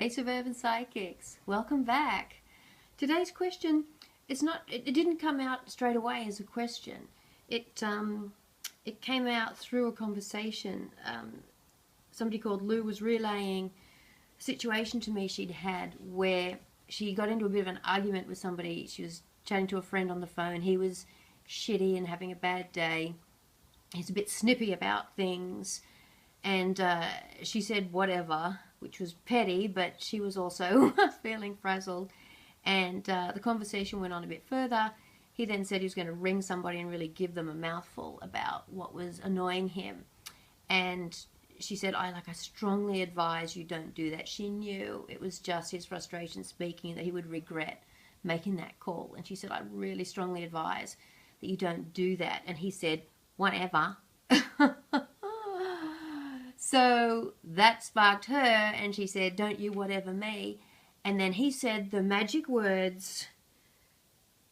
Hey Suburban Psychics, welcome back. Today's question, it didn't come out straight away as a question. It came out through a conversation. Somebody called Lou was relaying a situation to me she'd had where she got into a bit of an argument with somebody. She was chatting to a friend on the phone. He was shitty and having a bad day. He's a bit snippy about things. And she said whatever, which was petty, but she was also feeling frazzled. And the conversation went on a bit further. He then said he was going to ring somebody and really give them a mouthful about what was annoying him. And she said, I strongly advise you don't do that. She knew it was just his frustration speaking, that he would regret making that call. And she said, I really strongly advise that you don't do that. And he said, whatever. So that sparked her, and she said, don't you whatever me. And then he said the magic words,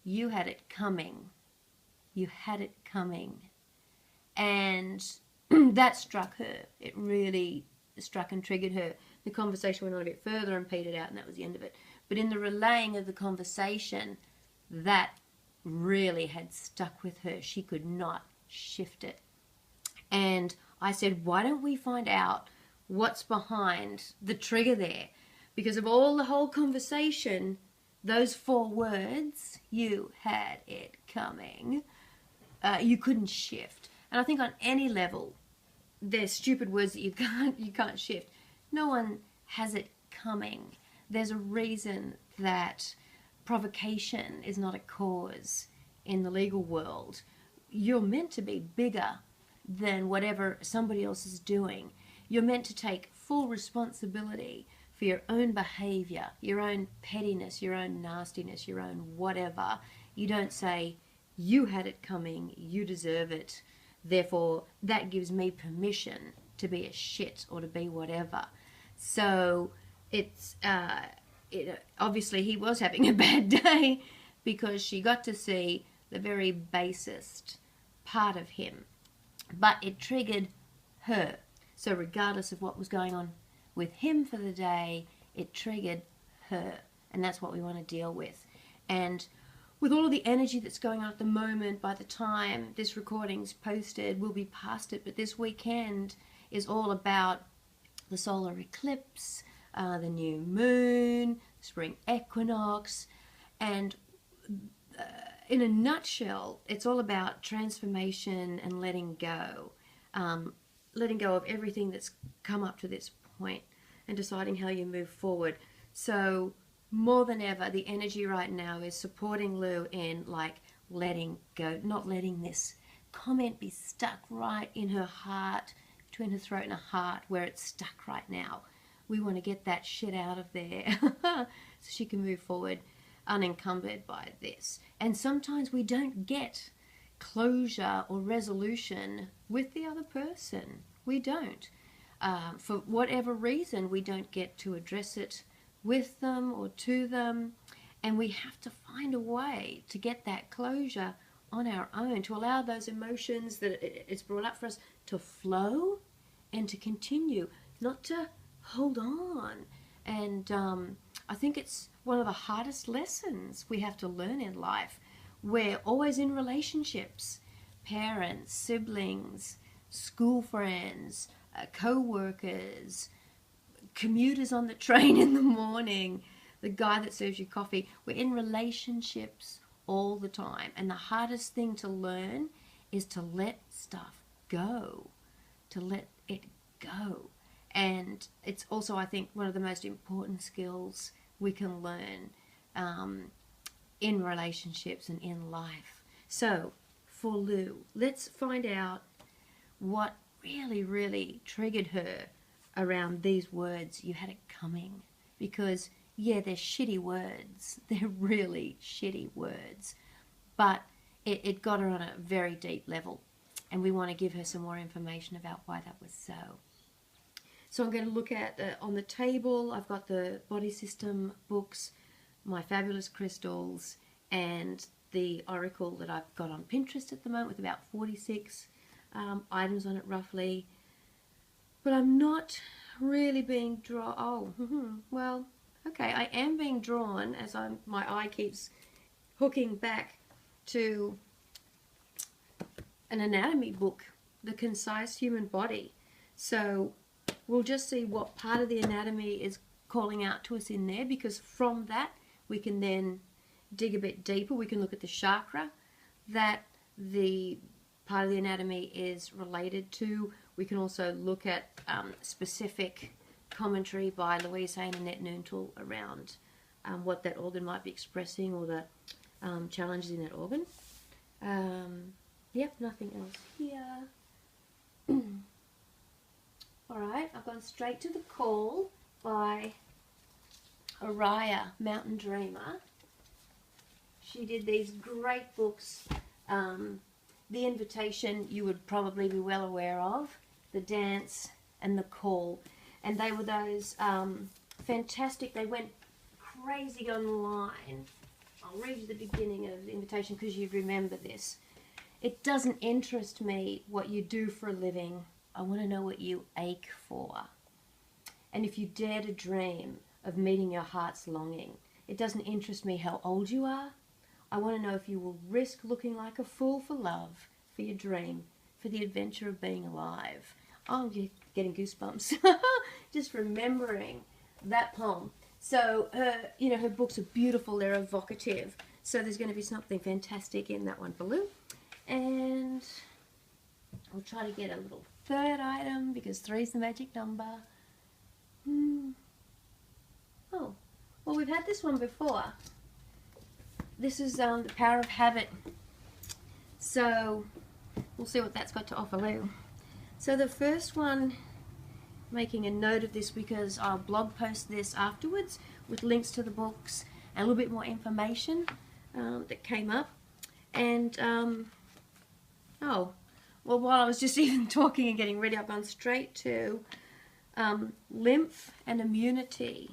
you had it coming. You had it coming. And that struck her. It really struck and triggered her. The conversation went on a bit further and petered out, and that was the end of it. But in the relaying of the conversation, that really had stuck with her. She could not shift it. And I said, why don't we find out what's behind the trigger there? Because of all the whole conversation, those 4 words, you had it coming, you couldn't shift. And I think on any level, they're stupid words that you can't shift. No one has it coming. There's a reason that provocation is not a cause in the legal world. You're meant to be bigger than whatever somebody else is doing. You're meant to take full responsibility for your own behavior, your own pettiness, your own nastiness, your own whatever. You don't say, you had it coming, you deserve it, therefore that gives me permission to be a shit or to be whatever. So it's obviously he was having a bad day because she got to see the very basest part of him. But it triggered her. So regardless of what was going on with him for the day, it triggered her. And that's what we want to deal with. And with all of the energy that's going on at the moment, by the time this recording's posted, we'll be past it. But this weekend is all about the solar eclipse, the new moon, spring equinox, and in a nutshell, it's all about transformation and letting go. Letting go of everything that's come up to this point and deciding how you move forward. So more than ever, the energy right now is supporting Lou in letting go, not letting this comment be stuck right in her heart, between her throat and her heart, where it's stuck right now. We want to get that shit out of there so she can move forward unencumbered by this. And sometimes we don't get closure or resolution with the other person. We don't. For whatever reason, we don't get to address it with them or to them. And we have to find a way to get that closure on our own, to allow those emotions that it's brought up for us to flow and to continue, not to hold on. And I think it's one of the hardest lessons we have to learn in life. We're always in relationships, parents, siblings, school friends, co-workers, commuters on the train in the morning, the guy that serves you coffee. We're in relationships all the time. And the hardest thing to learn is to let stuff go, to let it go. And it's also, I think, one of the most important skills we can learn in relationships and in life. So, for Lou, let's find out what really, really triggered her around these words, you had it coming. Because, yeah, they're shitty words. They're really shitty words. But it got her on a very deep level. And we want to give her some more information about why that was so. So I'm going to look at, on the table, I've got the Body System books, my fabulous crystals, and the oracle that I've got on Pinterest at the moment with about 46 items on it roughly. But I'm not really being drawn. Oh, well, okay. I am being drawn as my eye keeps hooking back to an anatomy book, The Concise Human Body. So we'll just see what part of the anatomy is calling out to us in there, because from that we can then dig a bit deeper. We can look at the chakra that the part of the anatomy is related to. We can also look at specific commentary by Louise Hay and Annette Noontal around what that organ might be expressing, or the challenges in that organ. Yep, nothing else here. Alright, I've gone straight to The Call by Araya, Mountain Dreamer. She did these great books. The Invitation you would probably be well aware of, The Dance and The Call. And they were those fantastic, they went crazy online. I'll read you the beginning of The Invitation because you'd remember this. It doesn't interest me what you do for a living. I want to know what you ache for. And if you dare to dream of meeting your heart's longing, it doesn't interest me how old you are. I want to know if you will risk looking like a fool for love, for your dream, for the adventure of being alive. Oh, you're getting goosebumps. Just remembering that poem. So, her books are beautiful, they're evocative. So there's going to be something fantastic in that one for Lou. And I'll try to get a little third item, because 3 is the magic number. Oh, well, we've had this one before. This is The Power of Habit. So we'll see what that's got to offer Lou. So the first one, making a note of this because I'll blog post this afterwards with links to the books and a little bit more information that came up. And oh, well, while I was just even talking and getting ready, I've gone straight to lymph and immunity.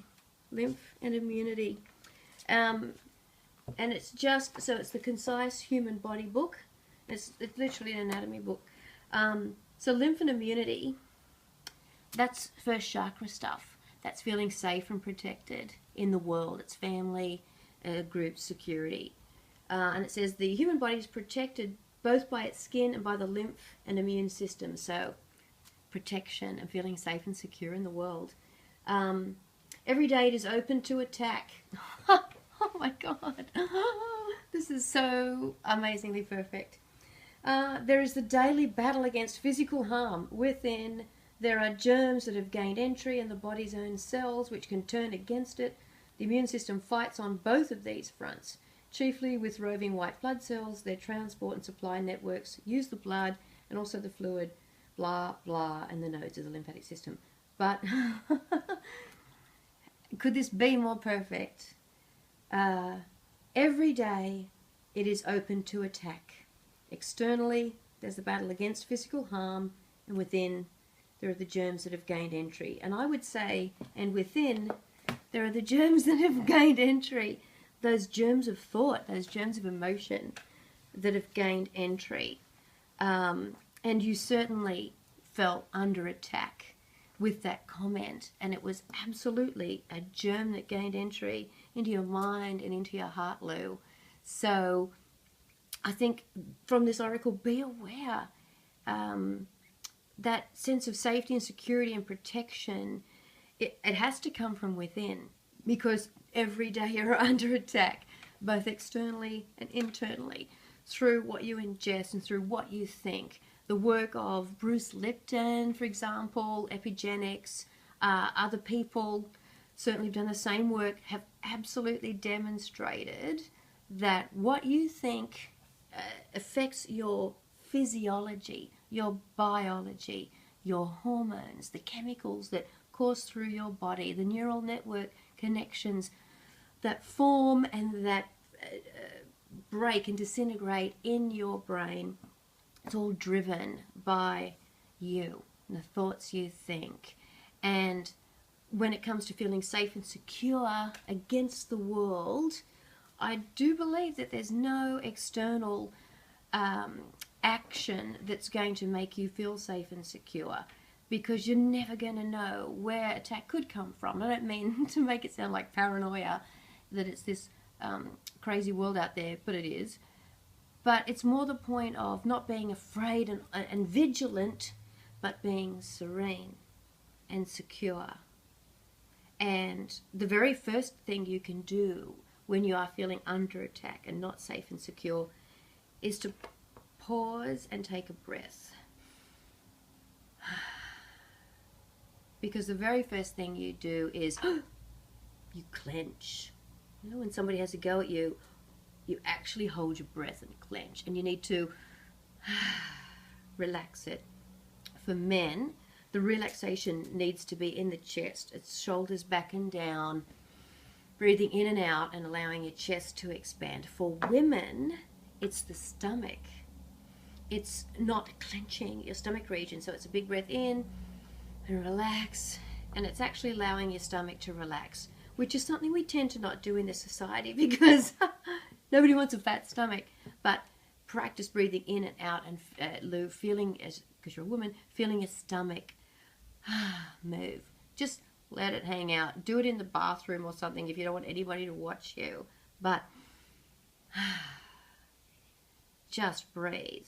Lymph and immunity. And it's just, so it's the Concise Human Body book. It's literally an anatomy book. So lymph and immunity, that's first chakra stuff. That's feeling safe and protected in the world. It's family, group, security. And it says the human body is protected both by its skin and by the lymph and immune system. So protection and feeling safe and secure in the world. Every day it is open to attack. Oh my God. This is so amazingly perfect. There is the daily battle against physical harm. Within, there are germs that have gained entry in the body's own cells, which can turn against it. The immune system fights on both of these fronts, chiefly with roving white blood cells. Their transport and supply networks use the blood and also the fluid, blah, blah, and the nodes of the lymphatic system. But could this be more perfect? Every day it is open to attack. Externally, there's the battle against physical harm, and within, there are the germs that have gained entry. And I would say, and within, there are the germs that have gained entry. Those germs of thought, those germs of emotion that have gained entry. And you certainly felt under attack with that comment, and it was absolutely a germ that gained entry into your mind and into your heart, Lou. So I think from this oracle, be aware that sense of safety and security and protection, it has to come from within, because every day you're under attack, both externally and internally, through what you ingest and through what you think. The work of Bruce Lipton, for example, epigenetics, other people certainly have done the same work, have absolutely demonstrated that what you think affects your physiology, your biology, your hormones, the chemicals that course through your body, the neural network connections that form and that break and disintegrate in your brain. It's all driven by you, and the thoughts you think. And when it comes to feeling safe and secure against the world, I do believe that there's no external action that's going to make you feel safe and secure. because you're never going to know where attack could come from. I don't mean to make it sound like paranoia, that it's this crazy world out there, but it is. But it's more the point of not being afraid and vigilant, but being serene and secure. And the very first thing you can do when you are feeling under attack and not safe and secure is to pause and take a breath. Because the very first thing you do is you clench. You know, when somebody has a go at you, you actually hold your breath and clench, and you need to relax it. For men, the relaxation needs to be in the chest. It's shoulders back and down, breathing in and out and allowing your chest to expand. For women, it's the stomach. It's not clenching your stomach region. So it's a big breath in and relax, and it's actually allowing your stomach to relax, which is something we tend to not do in this society because nobody wants a fat stomach. But practice breathing in and out and feeling, because you're a woman, feeling your stomach move. Just let it hang out. Do it in the bathroom or something if you don't want anybody to watch you. But just breathe.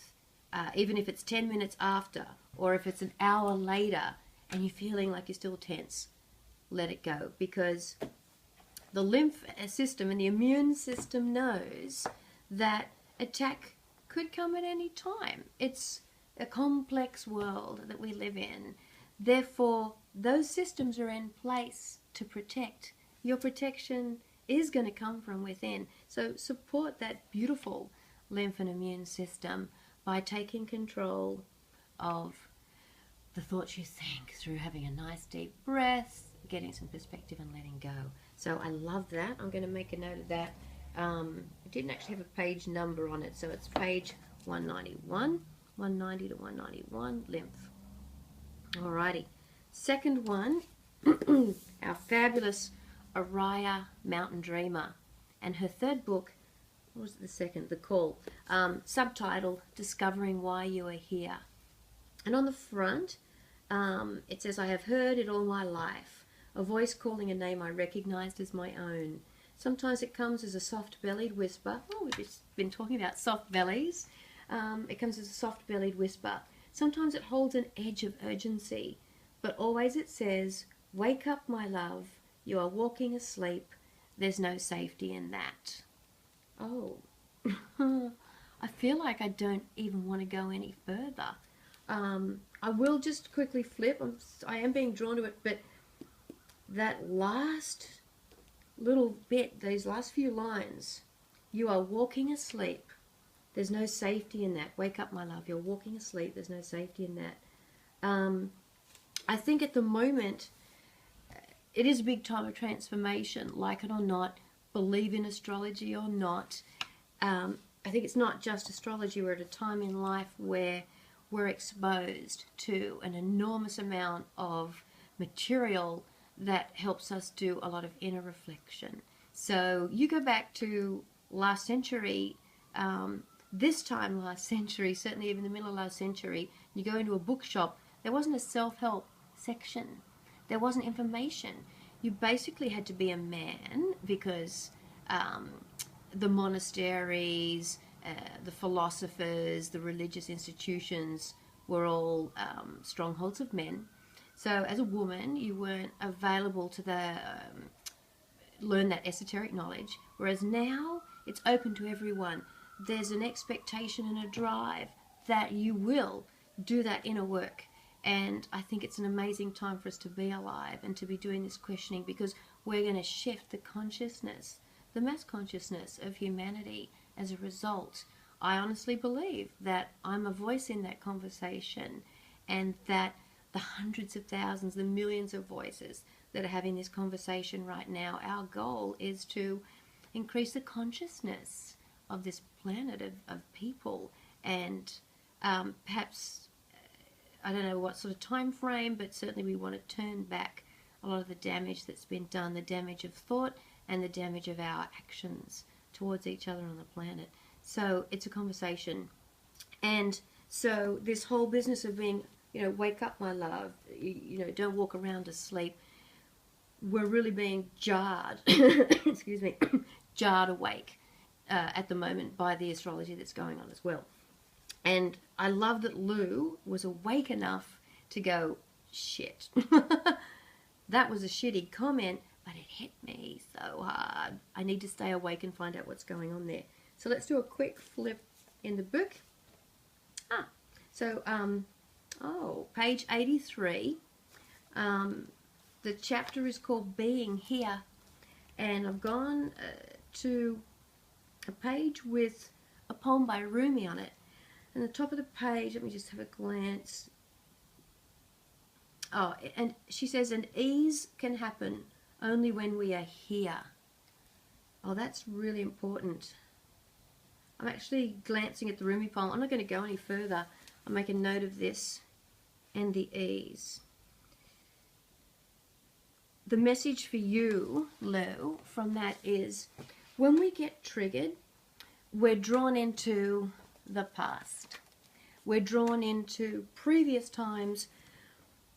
Even if it's 10 minutes after, or if it's an hour later and you're feeling like you're still tense, let it go. Because the lymph system and the immune system knows that attack could come at any time. It's a complex world that we live in. Therefore, those systems are in place to protect. Your protection is going to come from within. So support that beautiful lymph and immune system by taking control of the thoughts you think through having a nice deep breath, getting some perspective and letting go. So I love that. I'm going to make a note of that. I didn't actually have a page number on it, so it's page 191, 190 to 191, lymph. Alrighty. Second one, our fabulous Araya Mountain Dreamer, and her third book, what was it, the second? The Call. Subtitle, Discovering Why You Are Here. And on the front, it says, I have heard it all my life, a voice calling a name I recognized as my own. Sometimes it comes as a soft-bellied whisper. Oh, we've just been talking about soft bellies. It comes as a soft-bellied whisper. Sometimes it holds an edge of urgency, but always it says, wake up, my love, you are walking asleep, there's no safety in that. Oh, I feel like I don't even want to go any further. I will just quickly flip. I am being drawn to it, but that last little bit, these last few lines, you are walking asleep, there's no safety in that. Wake up, my love, you're walking asleep, there's no safety in that. I think at the moment, it is a big time of transformation, like it or not, believe in astrology or not. I think it's not just astrology. We're at a time in life where we're exposed to an enormous amount of material that helps us do a lot of inner reflection. So you go back to last century, this time last century, certainly even the middle of last century, you go into a bookshop, there wasn't a self-help section. There wasn't information. You basically had to be a man because the monasteries, the philosophers, the religious institutions were all strongholds of men. So as a woman, you weren't available to learn that esoteric knowledge, whereas now it's open to everyone. There's an expectation and a drive that you will do that inner work. And I think it's an amazing time for us to be alive and to be doing this questioning, because we're going to shift the consciousness, the mass consciousness of humanity as a result. I honestly believe that I'm a voice in that conversation, and that the hundreds of thousands, the millions of voices that are having this conversation right now, our goal is to increase the consciousness of this planet of people, and perhaps, I don't know what sort of time frame, but certainly we want to turn back a lot of the damage that's been done, the damage of thought and the damage of our actions towards each other on the planet. So it's a conversation. And so this whole business of being you know, wake up, my love, you know, don't walk around asleep. We're really being jarred, excuse me, jarred awake at the moment by the astrology that's going on as well. And I love that Lou was awake enough to go, shit. That was a shitty comment, but it hit me so hard. I need to stay awake and find out what's going on there. So let's do a quick flip in the book. Page 83. The chapter is called Being Here. And I've gone to a page with a poem by Rumi on it. And the top of the page, let me just have a glance. Oh, and she says, and ease can happen only when we are here. Oh, that's really important. I'm actually glancing at the Rumi poem. I'm not going to go any further. I'll make a note of this and the ease. The message for you, Lou, from that is, when we get triggered, we're drawn into the past. We're drawn into previous times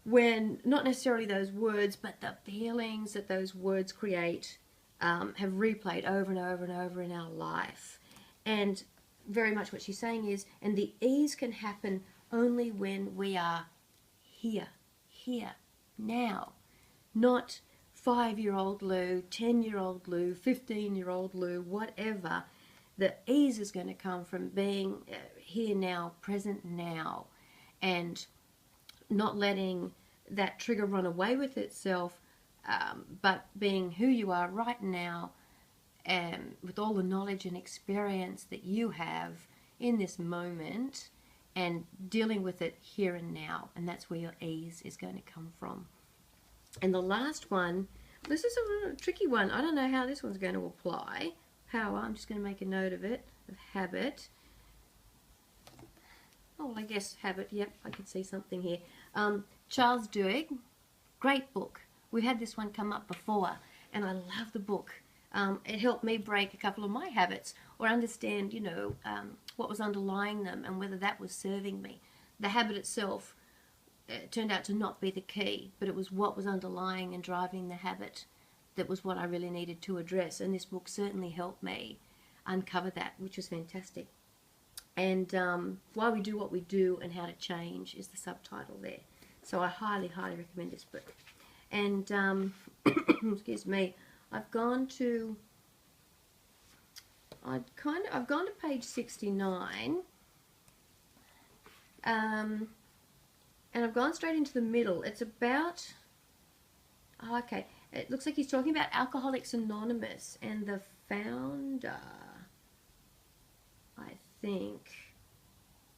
when not necessarily those words, but the feelings that those words create have replayed over and over and over in our life. And very much what she's saying is, and the ease can happen only when we are here, now. Not 5-year-old Lou, 10-year-old Lou, 15-year-old Lou, whatever. The ease is going to come from being here now, present now, and not letting that trigger run away with itself, but being who you are right now, with all the knowledge and experience that you have in this moment, and dealing with it here and now. And that's where your ease is going to come from. And the last one, this is a tricky one. I don't know how this one's going to apply. Power, I'm just going to make a note of it, of habit. Oh, I guess habit, yep, I could see something here. Charles Duhigg, great book. We've had this one come up before, and I love the book. It helped me break a couple of my habits, or understand, you know, what was underlying them and whether that was serving me. The habit itself turned out to not be the key, but it was what was underlying and driving the habit that was what I really needed to address. And this book certainly helped me uncover that, which was fantastic. And Why We Do What We Do and How to Change is the subtitle there. So I highly, highly recommend this book. And excuse me, I've gone to page 69, and I've gone straight into the middle. It's about, oh, okay, it looks like he's talking about Alcoholics Anonymous and the founder, I think.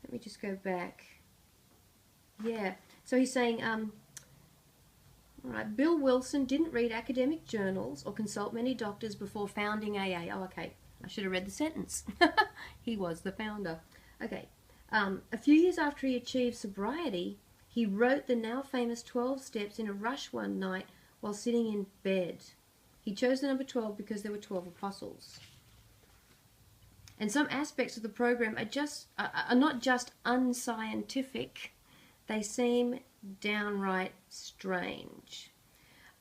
Let me just go back. Yeah, so he's saying, all right, Bill Wilson didn't read academic journals or consult many doctors before founding AA. Oh, okay, I should have read the sentence. He was the founder. Okay, a few years after he achieved sobriety, he wrote the now famous 12 steps in a rush one night while sitting in bed. He chose the number 12 because there were 12 apostles. And some aspects of the program are not just unscientific, they seem downright strange.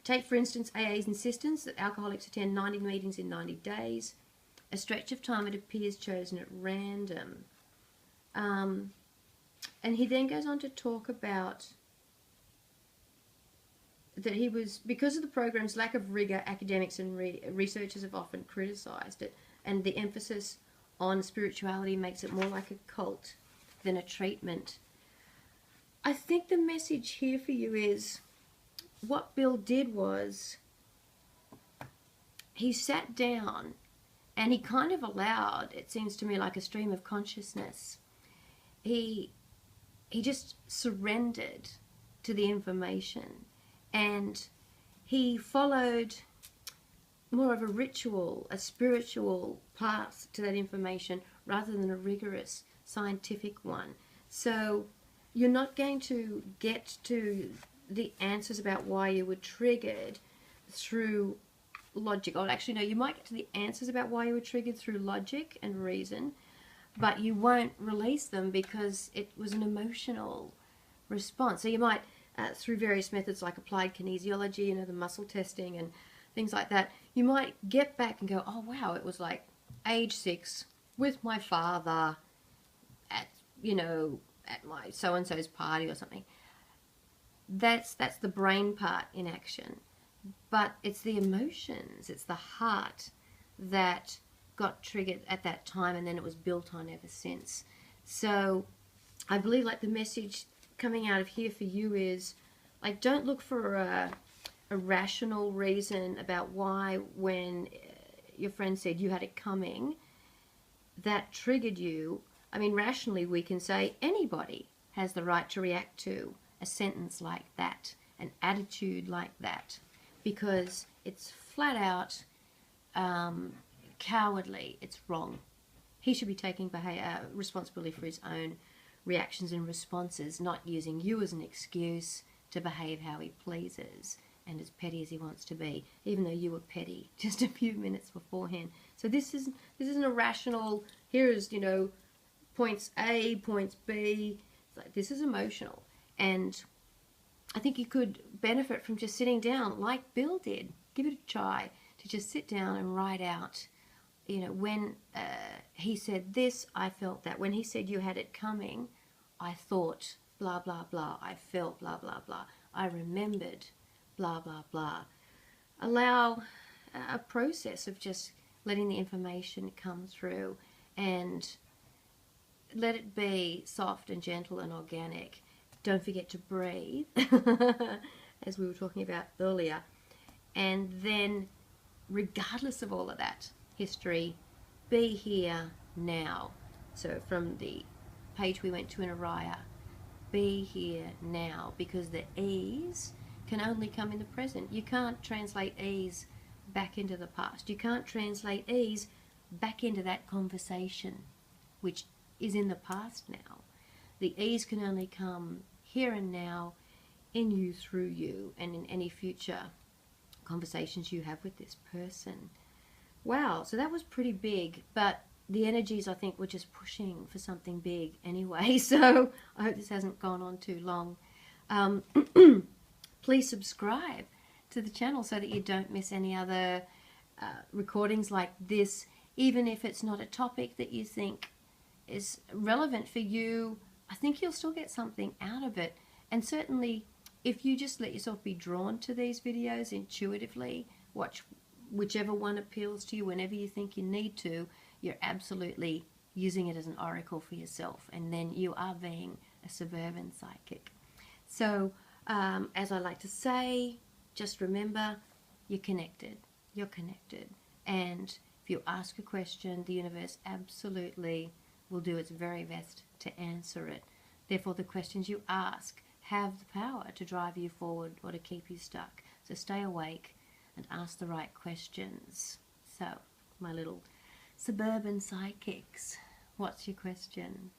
Take, for instance, AA's insistence that alcoholics attend 90 meetings in 90 days, a stretch of time it appears chosen at random. And he then goes on to talk about that he was, because of the program's lack of rigor, academics and researchers have often criticized it, and the emphasis on spirituality makes it more like a cult than a treatment. I think the message here for you is, what Bill did was, he sat down and he kind of allowed, it seems to me, like a stream of consciousness. He just surrendered to the information, and he followed more of a ritual, a spiritual path to that information rather than a rigorous scientific one. So you're not going to get to the answers about why you were triggered through logic. Or actually, no, you might get to the answers about why you were triggered through logic and reason, but you won't release them because it was an emotional response. So you might, through various methods like applied kinesiology, you know, the muscle testing and things like that, you might get back and go, oh wow, it was like age 6 with my father at, you know, at my so-and-so's party or something. That's the brain part in action. But it's the emotions, it's the heart that got triggered at that time, and then it was built on ever since. So I believe like the message coming out of here for you is like, don't look for a rational reason about why when your friend said you had it coming, that triggered you. I mean, rationally we can say anybody has the right to react to a sentence like that, an attitude like that, because it's flat out cowardly. It's wrong. He should be taking responsibility for his own reactions and responses, not using you as an excuse to behave how he pleases and as petty as he wants to be, even though you were petty just a few minutes beforehand. So this isn't a rational, here is, you know, points A, points B. It's like, this is emotional. And I think you could benefit from just sitting down like Bill did. Give it a try to just sit down and write out, you know, when he said this, I felt that. When he said you had it coming, I thought blah, blah, blah. I felt blah, blah, blah. I remembered blah, blah, blah. Allow a process of just letting the information come through, and let it be soft and gentle and organic. Don't forget to breathe, as we were talking about earlier. And then, regardless of all of that history, be here now. So from the page we went to in Araya, be here now, because the ease can only come in the present. You can't translate ease back into the past. You can't translate ease back into that conversation, which is in the past now. The ease can only come here and now, in you, through you, and in any future conversations you have with this person. Wow, so that was pretty big, but the energies, I think, were just pushing for something big anyway, so I hope this hasn't gone on too long. Please subscribe to the channel so that you don't miss any other recordings like this, even if it's not a topic that you think is relevant for you. I think you'll still get something out of it. And certainly, if you just let yourself be drawn to these videos intuitively, watch whichever one appeals to you whenever you think you need to, you're absolutely using it as an oracle for yourself. And then you are being a suburban psychic. So, as I like to say, just remember, you're connected. You're connected. And if you ask a question, the universe absolutely will do its very best to answer it. Therefore, the questions you ask have the power to drive you forward or to keep you stuck. So stay awake and ask the right questions. So, my little suburban psychics, what's your question?